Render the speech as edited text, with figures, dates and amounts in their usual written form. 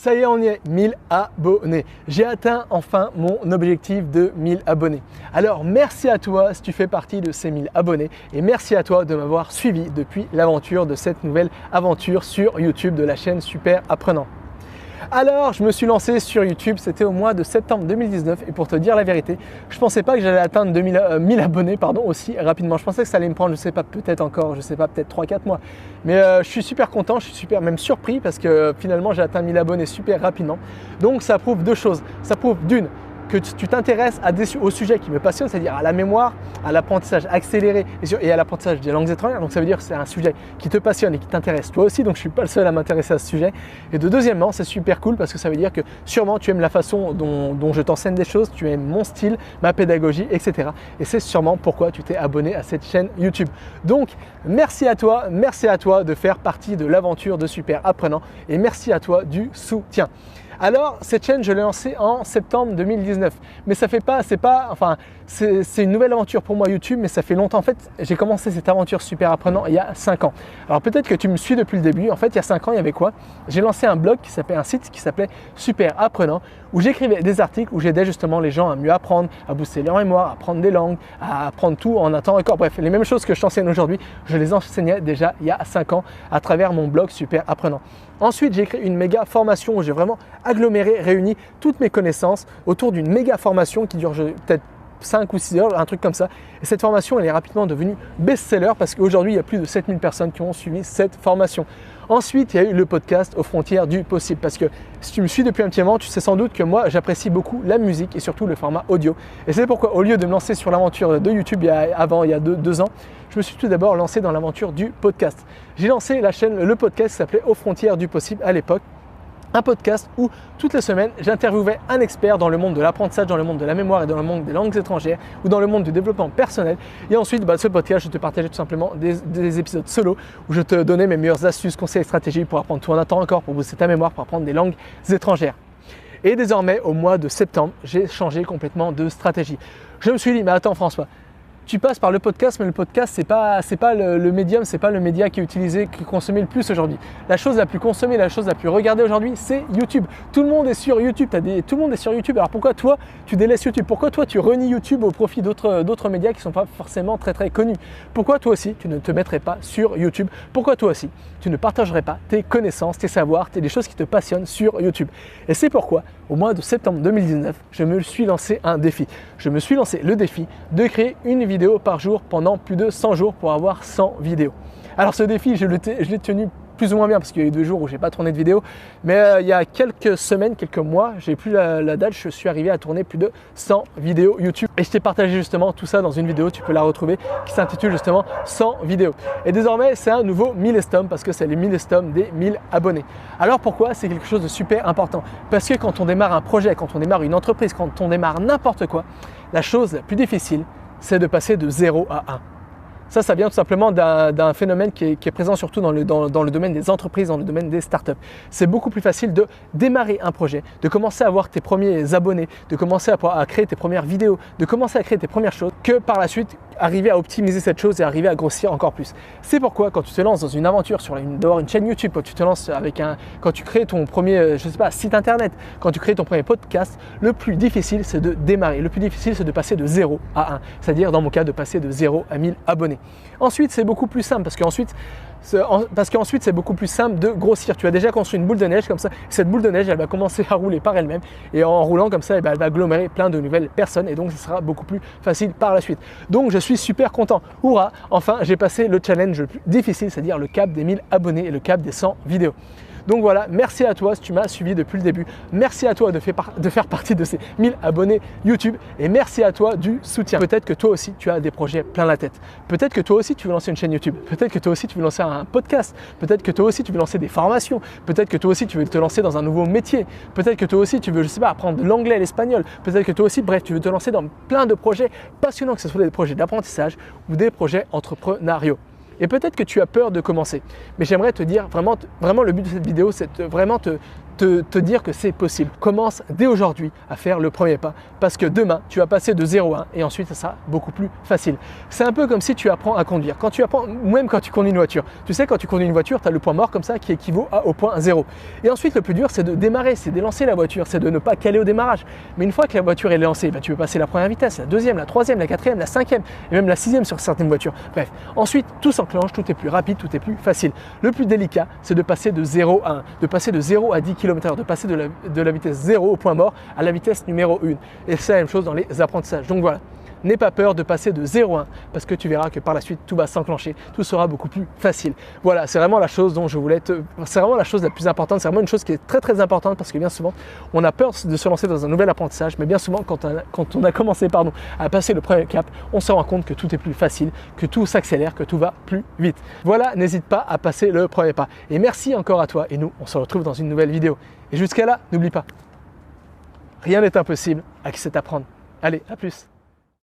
Ça y est, on y est, 1000 abonnés. J'ai atteint enfin mon objectif de 1000 abonnés. Alors merci à toi si tu fais partie de ces 1000 abonnés et merci à toi de m'avoir suivi depuis l'aventure de cette nouvelle aventure sur YouTube de la chaîne Super Apprenant. Alors, je me suis lancé sur YouTube, c'était au mois de septembre 2019 et pour te dire la vérité, je ne pensais pas que j'allais atteindre 1000 abonnés aussi rapidement. Je pensais que ça allait me prendre, je sais pas, peut-être 3-4 mois. Mais je suis super content, je suis super même surpris parce que finalement j'ai atteint 1000 abonnés super rapidement. Donc ça prouve deux choses. Ça prouve d'une, que tu t'intéresses au sujet qui me passionne, c'est-à-dire à la mémoire, à l'apprentissage accéléré et à l'apprentissage des langues étrangères. Donc ça veut dire que c'est un sujet qui te passionne et qui t'intéresse toi aussi, donc je ne suis pas le seul à m'intéresser à ce sujet. Et deuxièmement, c'est super cool parce que ça veut dire que sûrement tu aimes la façon dont je t'enseigne des choses, tu aimes mon style, ma pédagogie, etc. Et c'est sûrement pourquoi tu t'es abonné à cette chaîne YouTube. Donc merci à toi de faire partie de l'aventure de Super Apprenant et merci à toi du soutien. Alors, cette chaîne, je l'ai lancée en septembre 2019. Mais c'est une nouvelle aventure pour moi YouTube, mais ça fait longtemps. En fait, j'ai commencé cette aventure Super Apprenant il y a 5 ans. Alors peut-être que tu me suis depuis le début. En fait, il y a 5 ans, il y avait quoi? J'ai lancé un site qui s'appelait Super Apprenant, où j'écrivais des articles, où j'aidais justement les gens à mieux apprendre, à booster leur mémoire, à apprendre des langues, à apprendre tout en un temps record. Bref, les mêmes choses que je t'enseigne aujourd'hui, je les enseignais déjà il y a 5 ans à travers mon blog Super Apprenant. Ensuite, j'ai créé une méga formation où j'ai vraiment aggloméré, réuni toutes mes connaissances autour d'une méga formation qui dure peut-être 5 ou 6 heures, un truc comme ça. Et cette formation, elle est rapidement devenue best-seller parce qu'aujourd'hui, il y a plus de 7000 personnes qui ont suivi cette formation. Ensuite, il y a eu le podcast Aux frontières du possible parce que si tu me suis depuis un petit moment, tu sais sans doute que moi, j'apprécie beaucoup la musique et surtout le format audio. Et c'est pourquoi, au lieu de me lancer sur l'aventure de YouTube il y a 2 ans, je me suis tout d'abord lancé dans l'aventure du podcast. J'ai lancé le podcast qui s'appelait Aux frontières du possible à l'époque. Un podcast où toutes les semaines j'interviewais un expert dans le monde de l'apprentissage, dans le monde de la mémoire et dans le monde des langues étrangères ou dans le monde du développement personnel. Et ensuite, ce podcast, je te partageais tout simplement des épisodes solo où je te donnais mes meilleures astuces, conseils et stratégies pour apprendre tout en un temps encore, pour booster ta mémoire, pour apprendre des langues étrangères. Et désormais, au mois de septembre, j'ai changé complètement de stratégie. Je me suis dit, mais attends François, tu passes par le podcast, mais le podcast, c'est pas le médium, c'est pas le média qui est utilisé, qui est consommé le plus aujourd'hui. La chose la plus consommée, la chose la plus regardée aujourd'hui, c'est YouTube. Tout le monde est sur YouTube. Tout le monde est sur YouTube. Alors pourquoi toi, tu délaisses YouTube? Pourquoi toi, tu renies YouTube au profit d'autres médias qui ne sont pas forcément très très connus? Pourquoi toi aussi, tu ne te mettrais pas sur YouTube? Pourquoi toi aussi, tu ne partagerais pas tes connaissances, tes savoirs, des choses qui te passionnent sur YouTube? Et c'est pourquoi, au mois de septembre 2019, je me suis lancé un défi. Je me suis lancé le défi de créer une vidéo par jour pendant plus de 100 jours pour avoir 100 vidéos. Alors ce défi, je l'ai tenu plus ou moins bien parce qu'il y a eu 2 jours où j'ai pas tourné de vidéo, mais il y a quelques semaines, quelques mois, j'ai plus la date, je suis arrivé à tourner plus de 100 vidéos YouTube et je t'ai partagé justement tout ça dans une vidéo, tu peux la retrouver, qui s'intitule justement 100 vidéos. Et désormais, c'est un nouveau milestone parce que c'est le milestone des 1000 abonnés. Alors pourquoi? C'est quelque chose de super important parce que quand on démarre un projet, quand on démarre une entreprise, quand on démarre n'importe quoi, la chose la plus difficile, c'est de passer de 0 à 1. Ça vient tout simplement d'un phénomène qui est présent surtout dans le domaine des entreprises, dans le domaine des startups. C'est beaucoup plus facile de démarrer un projet, de commencer à avoir tes premiers abonnés, de commencer à créer tes premières vidéos, de commencer à créer tes premières choses, que par la suite arriver à optimiser cette chose et arriver à grossir encore plus. C'est pourquoi quand tu te lances dans une aventure d'avoir une chaîne YouTube, quand tu te lances quand tu crées ton premier, site internet, quand tu crées ton premier podcast, le plus difficile c'est de démarrer. Le plus difficile c'est de passer de 0 à 1. C'est-à-dire dans mon cas de passer de 0 à 1000 abonnés. Ensuite, c'est beaucoup plus simple parce qu'ensuite, c'est beaucoup plus simple de grossir. Tu as déjà construit une boule de neige comme ça. Cette boule de neige, elle va commencer à rouler par elle-même. Et en roulant comme ça, elle va agglomérer plein de nouvelles personnes. Et donc, ce sera beaucoup plus facile par la suite. Donc, je suis super content. Hourra! Enfin, j'ai passé le challenge le plus difficile, c'est-à-dire le cap des 1000 abonnés et le cap des 100 vidéos. Donc voilà, merci à toi si tu m'as suivi depuis le début. Merci à toi de faire partie de ces 1000 abonnés YouTube et merci à toi du soutien. Peut-être que toi aussi tu as des projets plein la tête. Peut-être que toi aussi tu veux lancer une chaîne YouTube. Peut-être que toi aussi tu veux lancer un podcast. Peut-être que toi aussi tu veux lancer des formations. Peut-être que toi aussi tu veux te lancer dans un nouveau métier. Peut-être que toi aussi tu veux, apprendre l'anglais, l'espagnol. Peut-être que toi aussi, bref, tu veux te lancer dans plein de projets passionnants, que ce soit des projets d'apprentissage ou des projets entrepreneuriaux. Et peut-être que tu as peur de commencer. Mais j'aimerais te dire vraiment le but de cette vidéo, c'est de vraiment te te dire que c'est possible. Commence dès aujourd'hui à faire le premier pas parce que demain, tu vas passer de 0 à 1 et ensuite, ça sera beaucoup plus facile. C'est un peu comme si tu apprends à conduire. Quand tu apprends, ou même quand tu conduis une voiture. Tu sais, quand tu conduis une voiture, tu as le point mort comme ça qui équivaut au point 0. Et ensuite, le plus dur, c'est de démarrer, c'est de lancer la voiture, c'est de ne pas caler au démarrage. Mais une fois que la voiture est lancée, tu peux passer la première vitesse, la deuxième, la troisième, la quatrième, la cinquième et même la sixième sur certaines voitures. Bref, ensuite, tout s'enclenche, tout est plus rapide, tout est plus facile. Le plus délicat, c'est de passer de 0 à 1, de passer de 0 à 10 km/h, de passer de la vitesse 0 au point mort à la vitesse numéro 1. Et c'est la même chose dans les apprentissages. Donc voilà. N'aie pas peur de passer de 0 à 1 parce que tu verras que par la suite tout va s'enclencher, tout sera beaucoup plus facile. Voilà, c'est vraiment la chose dont je voulais c'est vraiment la chose la plus importante, c'est vraiment une chose qui est très très importante parce que bien souvent on a peur de se lancer dans un nouvel apprentissage, mais bien souvent quand on a commencé à passer le premier cap, on se rend compte que tout est plus facile, que tout s'accélère, que tout va plus vite. Voilà, n'hésite pas à passer le premier pas. Et merci encore à toi et nous on se retrouve dans une nouvelle vidéo. Et jusqu'à là, n'oublie pas, rien n'est impossible à qui sait apprendre. Allez, à plus.